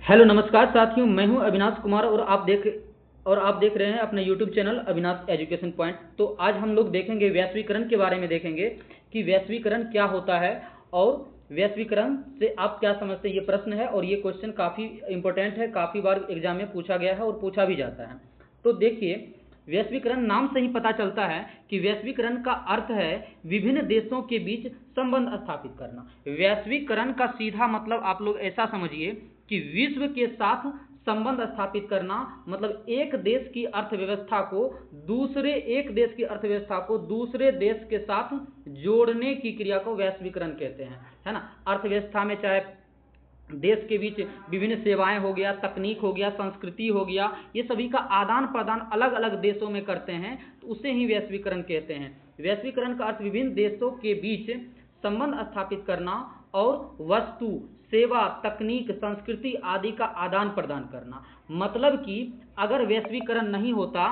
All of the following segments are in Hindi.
हेलो नमस्कार साथियों, मैं हूं अविनाश कुमार और आप देख रहे हैं अपने YouTube channel Avinash education point. तो आज हम लोग देखेंगे वैश्वीकरण के बारे में, देखेंगे कि वैश्वीकरण क्या होता है और वैश्वीकरण से आप क्या समझते हैं। ये प्रश्न है और ये क्वेश्चन काफ़ी इंपॉर्टेंट है, काफ़ी बार एग्जाम में पूछा गया है और पूछा भी जाता है। तो देखिए, वैश्वीकरण नाम से ही पता चलता है कि वैश्वीकरण का अर्थ है विभिन्न देशों के बीच संबंध स्थापित करना। वैश्वीकरण का सीधा मतलब आप लोग ऐसा समझिए कि विश्व के साथ संबंध स्थापित करना, मतलब एक देश की अर्थव्यवस्था को दूसरे देश के साथ जोड़ने की क्रिया को वैश्वीकरण कहते हैं, है ना। अर्थव्यवस्था में चाहे देश के बीच विभिन्न सेवाएं हो गया, तकनीक हो गया, संस्कृति हो गया, ये सभी का आदान प्रदान अलग अलग देशों में करते हैं, तो उसे ही वैश्वीकरण कहते हैं। वैश्वीकरण का अर्थ विभिन्न देशों के बीच संबंध स्थापित करना और वस्तु, सेवा, तकनीक, संस्कृति आदि का आदान प्रदान करना। मतलब कि अगर वैश्वीकरण नहीं होता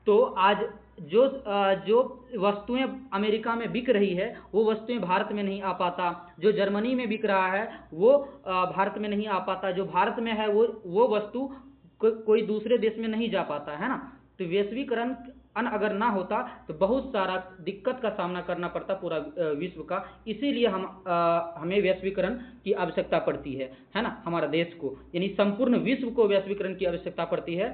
तो आज जो वस्तुएं अमेरिका में बिक रही है वो वस्तुएं भारत में नहीं आ पाता, जो जर्मनी में बिक रहा है वो भारत में नहीं आ पाता, जो भारत में है वो वस्तु कोई दूसरे देश में नहीं जा पाता, है ना। तो वैश्वीकरण अगर ना होता तो बहुत सारा दिक्कत का सामना करना पड़ता पूरा विश्व का। इसीलिए हमें वैश्वीकरण की आवश्यकता पड़ती है ना। हमारा देश को यानी संपूर्ण विश्व को वैश्वीकरण की आवश्यकता पड़ती है।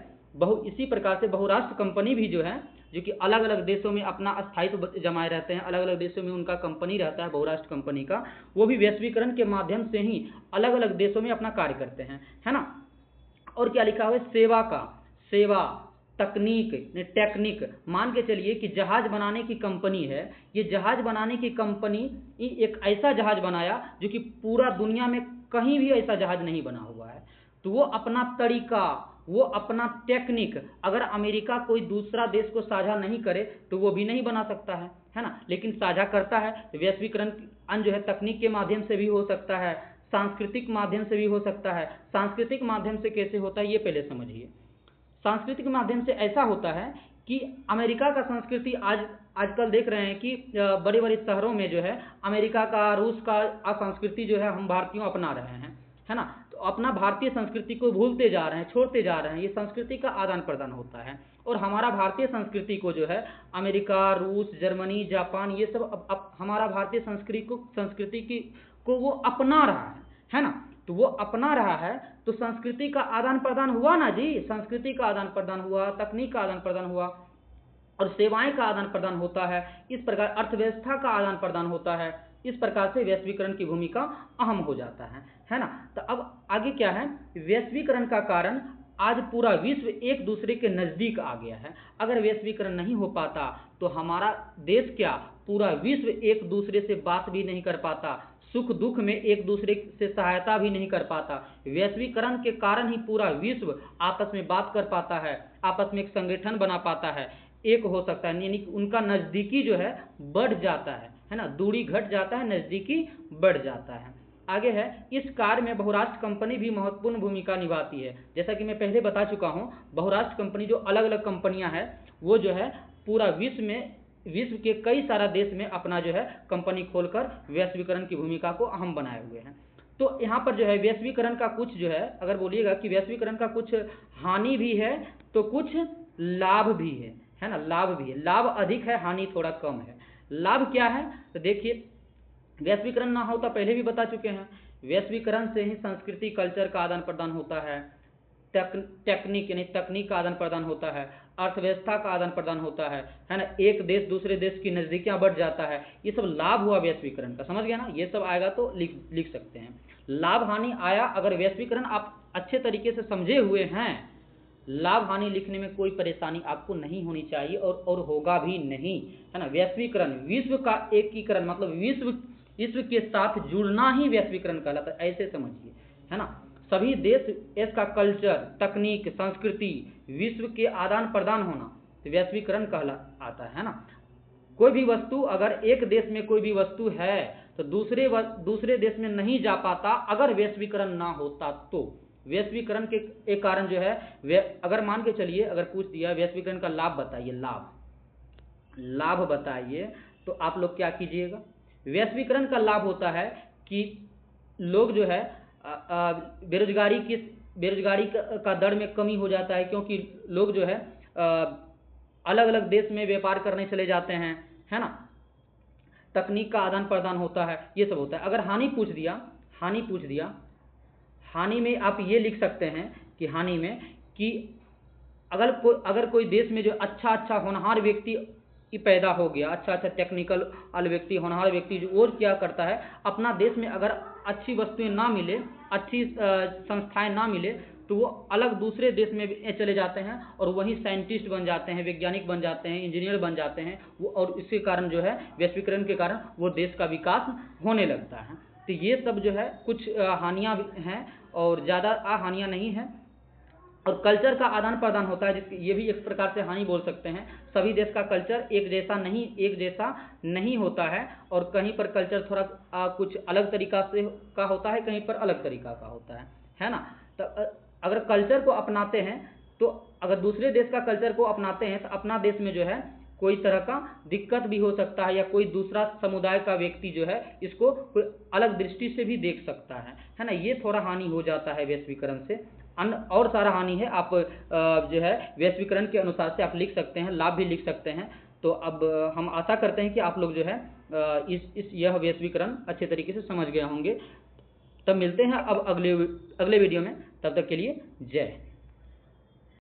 इसी प्रकार से बहुराष्ट्र कंपनी भी जो है, जो कि अलग अलग देशों में अपना स्थायित्व जमाए रहते हैं, अलग अलग देशों में उनका कंपनी रहता है बहुराष्ट्र कंपनी का, वो भी वैश्वीकरण के माध्यम से ही अलग अलग देशों में अपना कार्य करते हैं, है ना। और क्या लिखा हुआ है, सेवा, तकनीक, टेक्निक। मान के चलिए कि जहाज बनाने की कंपनी है, ये जहाज बनाने की कंपनी एक ऐसा जहाज बनाया जो कि पूरा दुनिया में कहीं भी ऐसा जहाज नहीं बना हुआ है। तो वो अपना तरीका, वो अपना टेक्निक अगर अमेरिका कोई दूसरा देश को साझा नहीं करे तो वो भी नहीं बना सकता है ना। लेकिन साझा करता है। तो वैश्वीकरण जो है तकनीक के माध्यम से भी हो सकता है, सांस्कृतिक माध्यम से भी हो सकता है। सांस्कृतिक माध्यम से कैसे होता है ये पहले समझिए। सांस्कृतिक माध्यम से ऐसा होता है कि अमेरिका का संस्कृति आजकल देख रहे हैं कि बड़े बड़े शहरों में जो है अमेरिका का, रूस का संस्कृति जो है हम भारतीयों अपना रहे हैं, है ना। तो अपना भारतीय संस्कृति को भूलते जा रहे हैं, छोड़ते जा रहे हैं। ये संस्कृति का आदान प्रदान होता है और हमारा भारतीय संस्कृति को जो है अमेरिका, रूस, जर्मनी, जापान, ये सब अब हमारा भारतीय संस्कृति को वो अपना रहा है ना। तो वो अपना रहा है तो संस्कृति का आदान प्रदान हुआ ना जी, संस्कृति का आदान प्रदान हुआ, तकनीक का आदान प्रदान हुआ और सेवाएं का आदान प्रदान होता है। इस प्रकार अर्थव्यवस्था का आदान प्रदान होता है। इस प्रकार से वैश्वीकरण की भूमिका अहम हो जाता है ना। तो अब आगे क्या है, वैश्वीकरण का कारण आज पूरा विश्व एक दूसरे के नजदीक आ गया है। अगर वैश्वीकरण नहीं हो पाता तो हमारा देश क्या, पूरा विश्व एक दूसरे से बात भी नहीं कर पाता, सुख दुख में एक दूसरे से सहायता भी नहीं कर पाता। वैश्वीकरण के कारण ही पूरा विश्व आपस में बात कर पाता है, आपस में एक संगठन बना पाता है, एक हो सकता है, यानी उनका नजदीकी जो है बढ़ जाता है ना। दूरी घट जाता है, नजदीकी बढ़ जाता है। आगे है, इस कार्य में बहुराष्ट्र कंपनी भी महत्वपूर्ण भूमिका निभाती है। जैसा कि मैं पहले बता चुका हूं, बहुराष्ट्र कंपनी जो अलग अलग कंपनियां हैं वो जो है पूरा विश्व के कई सारा देश में अपना जो है कंपनी खोलकर वैश्वीकरण की भूमिका को अहम बनाए हुए हैं। तो यहाँ पर जो है वैश्वीकरण का कुछ जो है, अगर बोलिएगा कि वैश्वीकरण का कुछ हानि भी है तो कुछ लाभ भी है ना। लाभ भी है, लाभ अधिक है, हानि थोड़ा कम है। लाभ क्या है तो देखिए, वैश्वीकरण ना होता, पहले भी बता चुके हैं, वैश्वीकरण से ही संस्कृति, कल्चर का आदान प्रदान होता है, टेक्निक यानी तकनीक का आदान प्रदान होता है, अर्थव्यवस्था का आदान प्रदान होता है ना। एक देश दूसरे देश की नजदीकियां बढ़ जाता है। ये सब लाभ हुआ वैश्वीकरण का, समझ गया ना। ये सब आएगा तो लिख सकते हैं। लाभ हानि आया, अगर वैश्वीकरण आप अच्छे तरीके से समझे हुए हैं, लाभ हानि लिखने में कोई परेशानी आपको नहीं होनी चाहिए और होगा भी नहीं, है ना। वैश्वीकरण विश्व का एकीकरण, मतलब विश्व के साथ जुड़ना ही वैश्वीकरण कहलाता है, ऐसे समझिए, है ना। सभी देश इसका कल्चर, तकनीक, संस्कृति, विश्व के आदान प्रदान होना तो वैश्वीकरण कहलाता है ना। कोई भी वस्तु, अगर एक देश में कोई भी वस्तु है तो दूसरे देश में नहीं जा पाता अगर वैश्वीकरण ना होता। तो वैश्वीकरण के एक कारण जो है, अगर मान के चलिए, अगर पूछ दिया वैश्वीकरण का लाभ बताइए, लाभ बताइए, तो आप लोग क्या कीजिएगा। वैश्वीकरण का लाभ होता है कि लोग जो है बेरोजगारी की बेरोजगारी का दर में कमी हो जाता है, क्योंकि लोग जो है अलग अलग देश में व्यापार करने चले जाते हैं, है ना, तकनीक का आदान प्रदान होता है, ये सब होता है। अगर हानि पूछ दिया, हानि में आप ये लिख सकते हैं कि हानि में कि अगर कोई देश में जो अच्छा होनहार व्यक्ति पैदा हो गया, अच्छा टेक्निकल वाले व्यक्ति, होनहार व्यक्ति, जो और क्या करता है, अपना देश में अगर अच्छी वस्तुएं ना मिले, अच्छी संस्थाएं ना मिले, तो वो अलग दूसरे देश में चले जाते हैं और वहीं साइंटिस्ट बन जाते हैं, वैज्ञानिक बन जाते हैं, इंजीनियर बन जाते हैं वो, और इसके कारण जो है वैश्वीकरण के कारण वो देश का विकास होने लगता है। तो ये सब जो है कुछ हानियाँ हैं और ज़्यादा हानियाँ नहीं हैं। और कल्चर का आदान प्रदान होता है, जिसकी ये भी एक प्रकार से हानि बोल सकते हैं। सभी देश का कल्चर एक जैसा नहीं होता है, और कहीं पर कल्चर थोड़ा कुछ अलग तरीका से का होता है, कहीं पर अलग तरीका का होता है ना। तो अगर कल्चर को अपनाते हैं, तो अगर दूसरे देश का कल्चर को अपनाते हैं, तो अपना देश में जो है कोई तरह का दिक्कत भी हो सकता है, या कोई दूसरा समुदाय का व्यक्ति जो है इसको कोई अलग दृष्टि से भी देख सकता है ना। ये थोड़ा हानि हो जाता है वैश्वीकरण से। अन्य और सारा हानि है, आप जो है वैश्वीकरण के अनुसार से आप लिख सकते हैं, लाभ भी लिख सकते हैं। तो अब हम आशा करते हैं कि आप लोग जो है यह वैश्वीकरण अच्छे तरीके से समझ गए होंगे। तब मिलते हैं अब अगले वीडियो में, तब तक के लिए जय।